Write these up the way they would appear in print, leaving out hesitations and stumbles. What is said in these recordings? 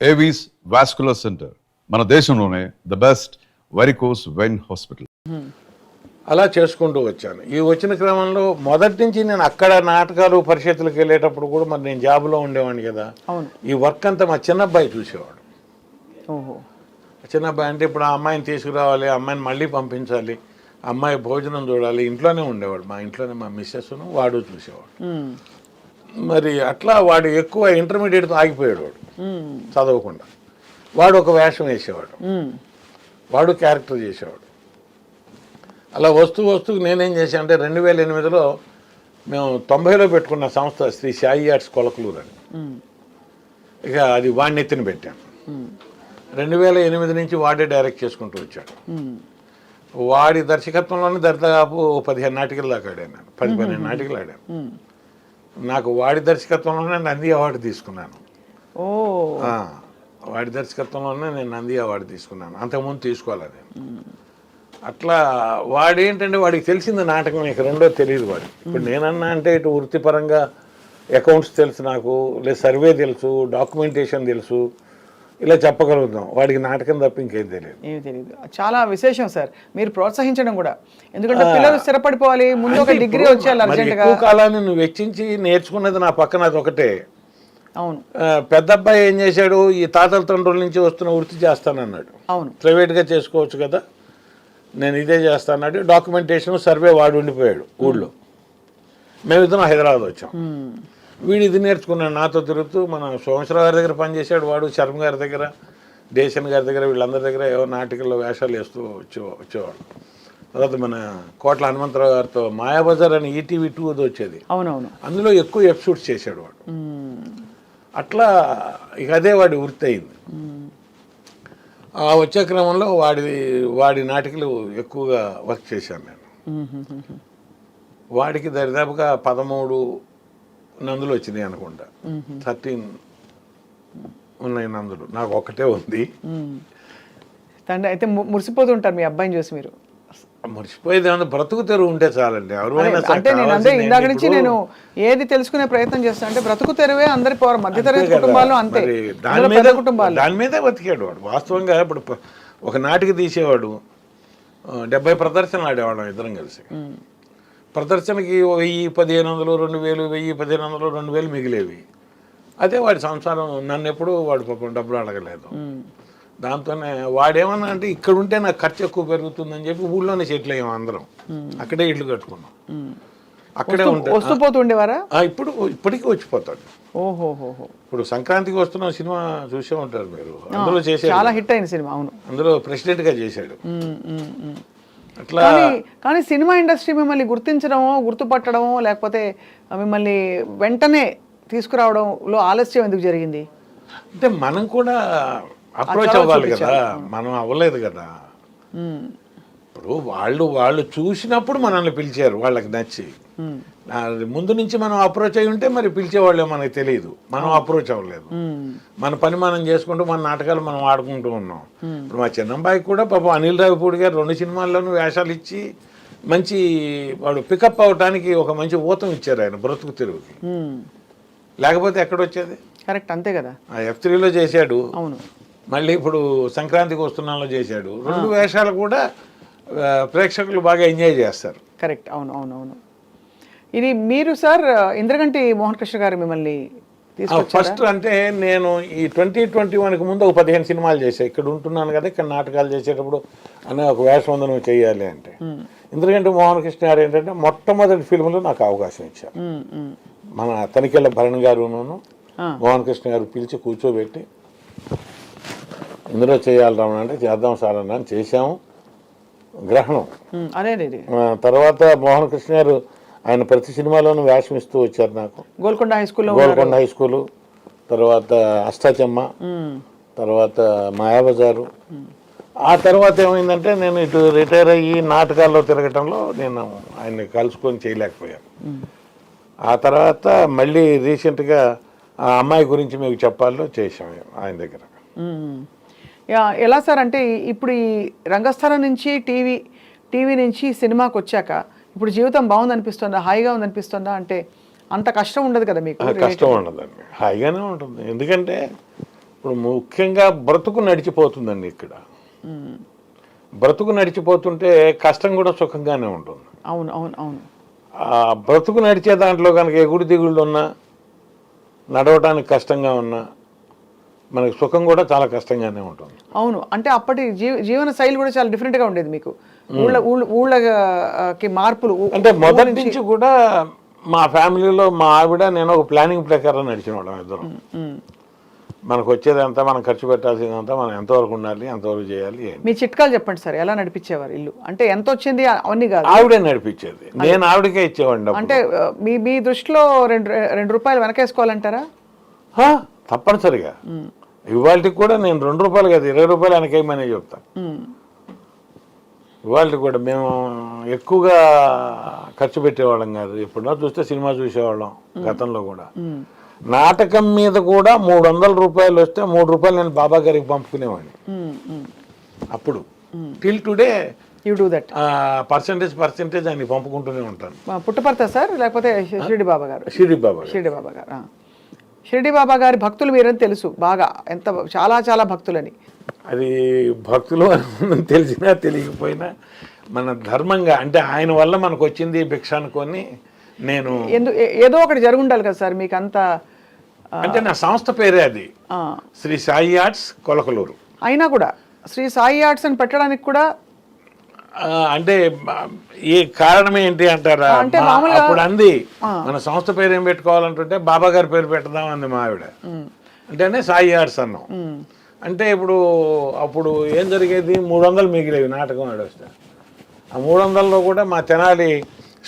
Avis vascular centre మన దేశంలోనే the best varicose vein hospital. అలా చేసుకుంటూ వచ్చాను. ఈ వచ్చిన క్రమంలో మొదటి నుంచి నేను అక్కడ నాటకాలు పరిషత్తులకు వెళ్ళేటప్పుడు కూడా మరి నేను జాబ్లో ఉండేవాడిని కదా. ఈ వర్క్ అంతా మా చిన్నబ్బాయి చూసేవాడు. చిన్నబ్బాయి అంటే ఇప్పుడు ఆ అమ్మాయిని తీసుకురావాలి, ఆ అమ్మాయిని మళ్ళీ పంపించాలి, అమ్మాయి భోజనం చూడాలి, ఇంట్లోనే ఉండేవాడు. మా ఇంట్లోనే మా మిస్సెస్ను వాడు చూసేవాడు. మరి అట్లా వాడు ఎక్కువ ఇంటర్మీడియట్తో ఆగిపోయాడు. వాడు చదవకుండా వాడు ఒక వేషం వేసేవాడు, వాడు క్యారెక్టర్ చేసేవాడు. అలా వస్తూ నేనేం చేశాను అంటే 2008లో మేము 90లో పెట్టుకున్న సంస్థ శ్రీ సాయి ఆర్ట్స్ కొలకలూరు అని. ఇక అది వాడిని ఎత్తిన పెట్టాను. 2008 నుంచి వాడే డైరెక్ట్ చేసుకుంటూ వచ్చాడు. వాడి దర్శకత్వంలోనే దాదాపు 15 నాటికలు దాకా ఆడాను. 10-12 నాటికలు ఆడాను. నాకు వాడి దర్శకత్వంలోనే నంది అవార్డు తీసుకున్నాను. వాడి దర్శకత్వంలోనే నేను నంది అవార్డు తీసుకున్నాను. అంతకుముందు తీసుకోవాలి నేను. అట్లా వాడేంటంటే వాడికి తెలిసింది నాటకం, ఇక రెండో తెలియదు వాడికి. ఇప్పుడు నేనన్నా అంటే ఇటు వృత్తిపరంగా అకౌంట్స్ తెలుసు నాకు, లేదా సర్వే తెలుసు, డాక్యుమెంటేషన్ తెలుసు, ఇలా చెప్పగలుగుతాం. వాడికి నాటకం తప్ప ఇంకేం తెలియదు. ఏమి తెలియదు. చాలా విశేషం సార్ మీరు ప్రోత్సహించడం కూడా. ఎందుకంటే పిల్లలు స్థిరపడిపోవాలి, ముందు ఒక డిగ్రీ వచ్చేయాలి అర్జెంటుగా. ఎక్కువ కాలాన్ని నువ్వు వెచ్చించి నేర్చుకున్నది నా పక్కన అది ఒకటే. అవును. పెద్ద అబ్బాయి ఏం చేశాడు, ఈ తాతల తండ్రుల నుంచి వస్తున్న వృత్తి చేస్తానన్నాడు. అవును, ప్రైవేట్గా చేసుకోవచ్చు కదా, నేను ఇదే చేస్తానన్నాడు. డాక్యుమెంటేషన్ సర్వే వాడు ఉండిపోయాడు ఊళ్ళో. మేమిద్దరం హైదరాబాద్ వచ్చాం. వీడు ఇది నేర్చుకున్నాడు నాతో తిరుగుతూ. మన సోమేశ్వరరావు గారి దగ్గర పనిచేశాడు వాడు, శర్మ గారి దగ్గర, దేశన్ గారి దగ్గర, వీళ్ళందరి దగ్గర ఏవో నాటికల్లో వేషాలు వేస్తూ వచ్చేవాడు. తర్వాత మన కోట్ల హనుమంతరావు గారితో మాయాబజార్ అని ఈటీవీ 2 అది వచ్చేది. అవునవును, అందులో ఎక్కువ ఎపిసోడ్స్ చేశాడు వాడు. అట్లా ఇక అదే వాడి వృత్తి అయింది. ఆ వచ్చే క్రమంలో వాడి నాటికలు ఎక్కువగా వర్క్ చేశాను నేను. వాడికి దరిదాపుగా 13 నందులు వచ్చినాయి అనుకుంటా. 13 ఉన్నాయి నందులు, నాకు ఒక్కటే ఉంది. తండ్రి అయితే మురిసిపోతుంటారు మీ అబ్బాయిని చూసి మీరు. మురిసిపోయేది ఏమన్నా బ్రతుకు తెరువు ఉంటే చాలండి. అంటే నేను అంటే ఇందాక నుంచి నేను ఏది తెలుసుకునే ప్రయత్నం చేస్తాను అంటే బ్రతుకు తెరువే అందరి మధ్యతరగతి కుటుంబాలు అంతే, దాని మీదే బతికాడు వాడు. వాస్తవంగా ఇప్పుడు ఒక నాటికి తీసేవాడు 70 ప్రదర్శనలు ఆడేవాడు ఇద్దరం కలిసి. ప్రదర్శనకి 1000-1500, 2000, 1000-1500, 2000 మిగిలేవి. అదే వాడి సంసారం. నన్ను ఎప్పుడు వాడు పాపం డబ్బులు అడగలేదు. దాంతోనే వాడేమన్నా అంటే ఇక్కడ ఉంటే నాకు ఖర్చు ఎక్కువ పెరుగుతుందని చెప్పి ఊళ్ళోనే సెటిల్ అయ్యాం అందరం. అక్కడే ఇల్లు కట్టుకున్నాం, అక్కడే వస్తుండేవారా. ఇప్పటికీ వచ్చిపోతాడు. ఓహోహో. ఇప్పుడు సంక్రాంతికి వస్తున్న సినిమా చూసే ఉంటారు మీరు. అందులో చేసే చాలా హిట్ అయిన సినిమా. అవును, అందులో ప్రెసిడెంట్ గా చేశాడు. అట్లా కానీ సినిమా ఇండస్ట్రీ మిమ్మల్ని గుర్తించడమో, గుర్తుపట్టడమో, లేకపోతే మిమ్మల్ని వెంటనే తీసుకురావడంలో ఆలస్యం ఎందుకు జరిగింది? అంటే మనం కూడా అప్రోచ్ అవ్వాలి కదా, మనం అవ్వలేదు కదా. ఇప్పుడు వాళ్ళు చూసినప్పుడు మనల్ని పిలిచారు, వాళ్ళకి నచ్చి. ముందు నుంచి మనం అప్రోచ్ అయి ఉంటే మరి పిలిచేవాళ్ళే మనకి తెలియదు. మనం అప్రోచ్ అవ్వలేదు. మన పని మనం చేసుకుంటూ మన నాటకాలు మనం ఆడుకుంటూ ఉన్నాం. ఇప్పుడు మా చిన్నబ్బాయికి కూడా పాపం అనిల్ రావిపూడి గారు 2 సినిమాల్లోనూ వేషాలు ఇచ్చి మంచి వాడు పికప్ అవటానికి ఒక మంచి ఊతం ఇచ్చారు ఆయన బ్రతుకు తెరువుకి. లేకపోతే ఎక్కడొచ్చేది? కరెక్ట్, అంతే కదా. F3లో చేశాడు. అవును. మళ్ళీ ఇప్పుడు సంక్రాంతికి వస్తున్నాలో చేశాడు. 2 వేషాలు కూడా ప్రేక్షకులు బాగా ఎంజాయ్ చేస్తారు. కరెక్ట్. అవును. ఇది మీరు సార్ ఇంద్రగంటి మోహన్ కృష్ణ గారు మిమ్మల్ని ఫస్ట్ అంటే నేను ఈ 2021కి ముందు ఒక 15 సినిమాలు చేశాను. ఇక్కడ ఉంటున్నాను కదా, ఇక్కడ నాటకాలు చేసేటప్పుడు అనే ఒక వేషం ఉంది నువ్వు చెయ్యాలి అంటే. ఇంద్రగంటి మోహన్ కృష్ణ గారు ఏంటంటే మొట్టమొదటి ఫిల్మ్లో నాకు అవకాశం ఇచ్చారు. మన తనికెళ్ళ భరణ్ గారును మోహన్ కృష్ణ గారు పిలిచి కూర్చోబెట్టి ఇందులో చేయాలి రావడం అంటే చేద్దాం సార్ అని చేశాము. గ్రహణం తర్వాత మోహన్ కృష్ణ గారు ఆయన ప్రతి సినిమాలోనూ వేషం ఇస్తూ వచ్చారు నాకు. గోల్కొండ హై స్కూలు, తర్వాత అష్టాచమ్మ, తర్వాత మాయాబజారు. ఆ తర్వాత ఏమైందంటే నేను ఇటు రిటైర్ అయ్యి నాటకాల్లో తిరగటంలో నేను ఆయన్ని కలుసుకొని చేయలేకపోయాను. ఆ తర్వాత మళ్ళీ రీసెంట్గా ఆ అమ్మాయి గురించి మీకు చెప్పాలో చేసాము ఆయన దగ్గర. ఎలా సార్ అంటే ఇప్పుడు ఈ రంగస్థలం నుంచి టీవీ నుంచి సినిమాకి వచ్చాక ఇప్పుడు జీవితం బాగుందనిపిస్తుందా, హాయిగా ఉందనిపిస్తుందా? అంటే అంత కష్టం ఉండదు కదా మీకు? కష్టం ఉండదండి, హాయిగానే ఉంటుంది. ఎందుకంటే ఇప్పుడు ముఖ్యంగా బ్రతుకు నడిచిపోతుందండి ఇక్కడ. బ్రతుకు నడిచిపోతుంటే కష్టం కూడా సుఖంగానే ఉంటుంది. అవును అవును అవును. ఆ బ్రతుకు నడిచే దాంట్లో కనుక ఎగుడు దిగుళ్ళు ఉన్నా, నడవడానికి కష్టంగా ఉన్నా, మనకి సుఖం కూడా చాలా కష్టంగానే ఉంటుంది. అవును, అంటే అప్పటి జీవన శైలి కూడా చాలా డిఫరెంట్గా ఉండేది మీకు. ఊళ్ళకి మార్పులు అంటే మొదటి నుంచి కూడా మా ఫ్యామిలీలో మా ఆవిడ నేను ఒక ప్లానింగ్ ప్రకారం నడిచిన వాళ్ళం ఇద్దరం. మనకు వచ్చేదంతా, మనం ఖర్చు పెట్టాల్సిందంతా మనం ఎంతవరకు ఉండాలి, ఎంతవరకు చేయాలి. మీ చిట్కాలు చెప్పండి సార్, ఎలా నడిపించేవారు ఇల్లు? అంటే ఎంత వచ్చింది అవన్నీ కాదు, ఆవిడే నడిపించేది, నేను ఆవిడకే ఇచ్చేవాడిని. అంటే మీ దృష్టిలో రెండు రూపాయలు వెనకేసుకోవాలంటారా? తప్పనిసరిగా. ఇవాళకి కూడా నేను 2 రూపాయలు కాదు 20 రూపాయలు వెనకేయమని చెప్తాను. ఇవాళకి కూడా మేము ఎక్కువగా ఖర్చు పెట్టేవాళ్ళం కాదు. ఎప్పుడో చూస్తే సినిమా చూసేవాళ్ళం. గతంలో కూడా నాటకం మీద కూడా 300 రూపాయలు వస్తే 3 రూపాయలు నేను బాబా గారికి పంపుకునేవాడిని. అప్పుడు till today you do that. Percentage ఆయన పంపుకుంటూనే ఉంటాను. పుట్టపర్త సార్, లేకపోతే షిరిడి బాబా గారు? షిరిడి బాబా గారు. షిరిడి బాబా గారి భక్తులు మీరని తెలుసు బాగా, ఎంత చాలా చాలా భక్తులని. అది భక్తులు తెలిసినా తెలియకపోయినా మన ధర్మంగా, అంటే ఆయన వల్ల మనకు వచ్చింది భిక్ష అనుకొని నేను ఏదో ఒకటి జరుగుండాలి కదా సార్ మీకు అంత. అంటే నా సంస్థ పేరే అది, శ్రీ సాయి ఆర్ట్స్ కొలకలూరు. అయినా కూడా శ్రీ సాయి ఆర్ట్స్ అని పెట్టడానికి కూడా అంటే ఈ కారణం ఏంటి అంటారా? అప్పుడు అంది మన సంస్థ పేరు ఏం పెట్టుకోవాలంటుంటే బాబా గారి పేరు పెడదాం అంది మా ఆవిడ. అంటేనే సాయి ఆర్ట్స్ అన్నాం. అంటే అప్పుడు ఏం జరిగేది, 300 మిగిలేవి నాటకం ఆడొస్తే. ఆ 300లో కూడా మా తెనాలి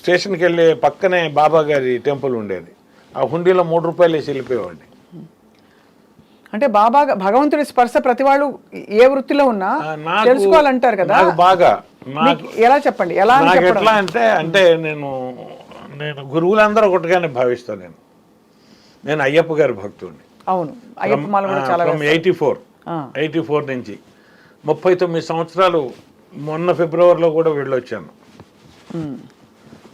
స్టేషన్కి వెళ్ళే పక్కనే బాబా గారి టెంపుల్ ఉండేది. ఆ హుండీలో 3 రూపాయలు వేసి వెళ్ళిపోయేవాడిని. అంటే బాబా భగవంతుడి స్పర్శ ప్రతి వాళ్ళు ఏ వృత్తిలో ఉన్నా తెలుసుకోవాలంటారు కదా. బాగా ఎలా చెప్పండి, ఎలా ఎట్లా అంటే నేను గురువులందరూ ఒకటిగానే భావిస్తాను. నేను అయ్యప్ప గారి భక్తుడిని. అవును, అయ్యప్ప మాల కూడా చాలా 84 నుంచి 39 సంవత్సరాలు. మొన్న ఫిబ్రవరిలో కూడా వెళ్ళొచ్చాను.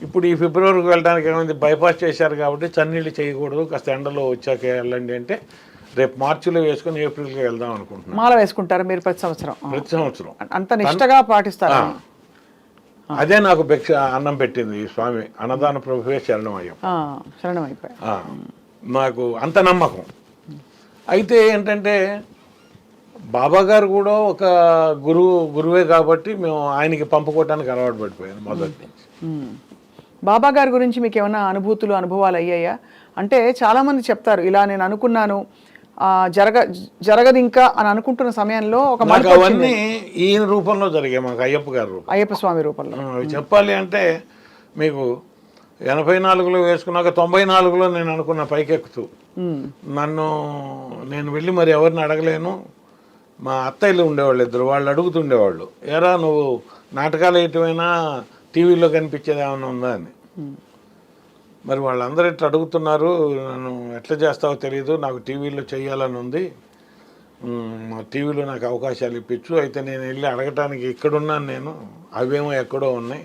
ఇప్పుడు ఈ ఫిబ్రవరికి వెళ్ళడానికి ఏమైంది, బైపాస్ చేశారు కాబట్టి చన్నీళ్ళు చేయకూడదు, కాస్త ఎండలో వచ్చాక వెళ్ళండి అంటే రేపు మార్చిలో వేసుకుని ఏప్రిల్కి వెళ్దాం అనుకుంటున్నాను. మాల వేసుకుంటారు మీరు ప్రతి సంవత్సరం? ప్రతి సంవత్సరం అంత నిష్టగా పాటిస్తారు. అదే నాకు భిక్ష అన్నం పెట్టింది ఈ స్వామి. అన్నదాన ప్రభువే శరణం అయిపోయి నాకు అంత నమ్మకం. అయితే ఏంటంటే బాబా గారు కూడా ఒక గురువే కాబట్టి మేము ఆయనకి పంపుకోవటానికి అలవాటు పడిపోయాను మొదటి నుంచి. బాబా గారి గురించి మీకు ఏమైనా అనుభవాలు అయ్యాయా? అంటే చాలామంది చెప్తారు, ఇలా నేను అనుకున్నాను జరగదు ఇంకా అని అనుకుంటున్న సమయంలో ఒక అవన్నీ ఈయన రూపంలో జరిగాయి మాకు. అయ్యప్ప గారు రూపం, అయ్యప్ప స్వామి రూపంలో. చెప్పాలి అంటే మీకు 84లో వేసుకున్నాక 94లో నేను అనుకున్న పైకెక్కుతూ నేను వెళ్ళి మరి ఎవరిని అడగలేను. మా అత్తయ్యలు ఉండేవాళ్ళు ఇద్దరు, వాళ్ళు అడుగుతుండేవాళ్ళు, ఏరా నువ్వు నాటకాలు వేయటమైనా టీవీలో కనిపించేది ఏమైనా ఉందా అని. మరి వాళ్ళందరూ ఇట్లా అడుగుతున్నారు, నన్ను ఎట్లా చేస్తావో తెలియదు, నాకు టీవీలో చేయాలని ఉంది, టీవీలో నాకు అవకాశాలు ఇప్పించు. అయితే నేను వెళ్ళి అడగటానికి ఇక్కడున్నాను నేను, అవేమో ఎక్కడో ఉన్నాయి,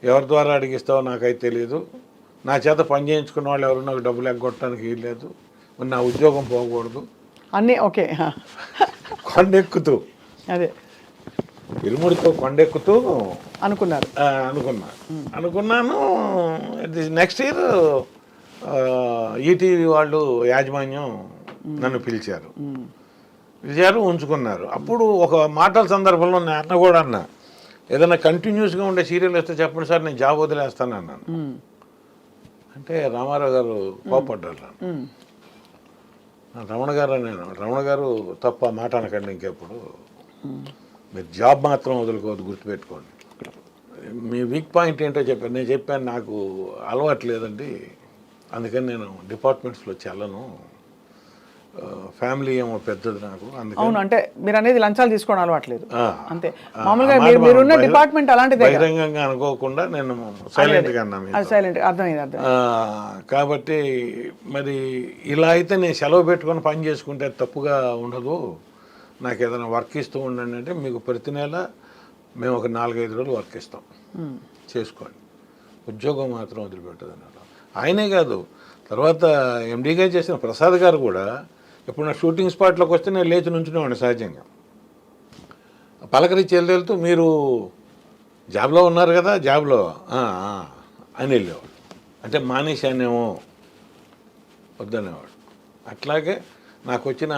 ఎవరి ద్వారా అడిగిస్తావో నాకైతే తెలియదు, నా చేత పని చేయించుకున్న వాళ్ళు ఎవరు నాకు డబ్బులు ఎగ్గొట్టడానికి వీల్లేదు, నా ఉద్యోగం పోకూడదు అన్నీ. ఓకే, కొండెక్కుతూ అదే ఇరుముడితో కొండెక్కుతూ అనుకున్నాను. నెక్స్ట్ ఇయర్ ఈటీవీ వాళ్ళు యాజమాన్యం నన్ను పిలిచారు, ఉంచుకున్నారు. అప్పుడు ఒక మాటల సందర్భంలో నేను అన్న కూడా అన్నా, ఏదైనా కంటిన్యూస్గా ఉండే సీరియల్ వస్తే చెప్పండి సార్, నేను జాబ్ వదిలేస్తాను అన్నాను. అంటే రామారావు గారు కోపడ్డారు. రమణ గారు తప్ప మాట అనకండి ఇంకెప్పుడు, మీరు జాబ్ మాత్రం వదులుకోవద్దు, గుర్తుపెట్టుకోండి. మీ వీక్ పాయింట్ ఏంటో చెప్పాను. నేను చెప్పాను నాకు అలవాటు లేదండి, అందుకని నేను డిపార్ట్మెంట్స్లో వెళ్ళను, ఫ్యామిలీ ఏమో పెద్దది నాకు. అవును, అంటే మీరు అనేది లంచాలు తీసుకోవడం అలవాట్లేదు అంతే. మామూలుగా మీరున్న డిపార్ట్మెంట్ అలాంటిదే, బహిరంగంగా అనుకోకుండా నేను సైలెంట్గా అన్నా. సైలెంట్ అర్థమైంది. కాబట్టి మరి ఇలా అయితే నేను సెలవు పెట్టుకొని పని చేసుకుంటే తప్పుగా ఉండదు, నాకు ఏదైనా వర్క్ ఇస్తూ ఉండండి అంటే, మీకు ప్రతి నెల మేము ఒక 4-5 రోజులు వర్క్ ఇస్తాం, చేసుకోండి, ఉద్యోగం మాత్రం వదిలిపెట్టదు అన్నారు. ఆయనే కాదు, తర్వాత ఎండీగా చేసిన ప్రసాద్ గారు కూడా ఇప్పుడు నా షూటింగ్ స్పాట్లోకి వస్తే నేను లేచి నుంచునేవాడిని సహజంగా. పలకరించి వెళ్తూ మీరు జాబ్లో ఉన్నారు కదా, జాబ్లో అని వెళ్ళేవాడు. అంటే మానేశానేమో వద్దనేవాడు. అట్లాగే నాకు వచ్చిన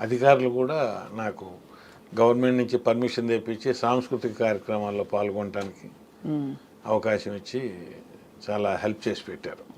అధికారులు కూడా నాకు గవర్నమెంట్ నుంచి పర్మిషన్ తెప్పించి సాంస్కృతిక కార్యక్రమాల్లో పాల్గొనడానికి అవకాశం ఇచ్చి చాలా హెల్ప్ చేసి పెట్టారు.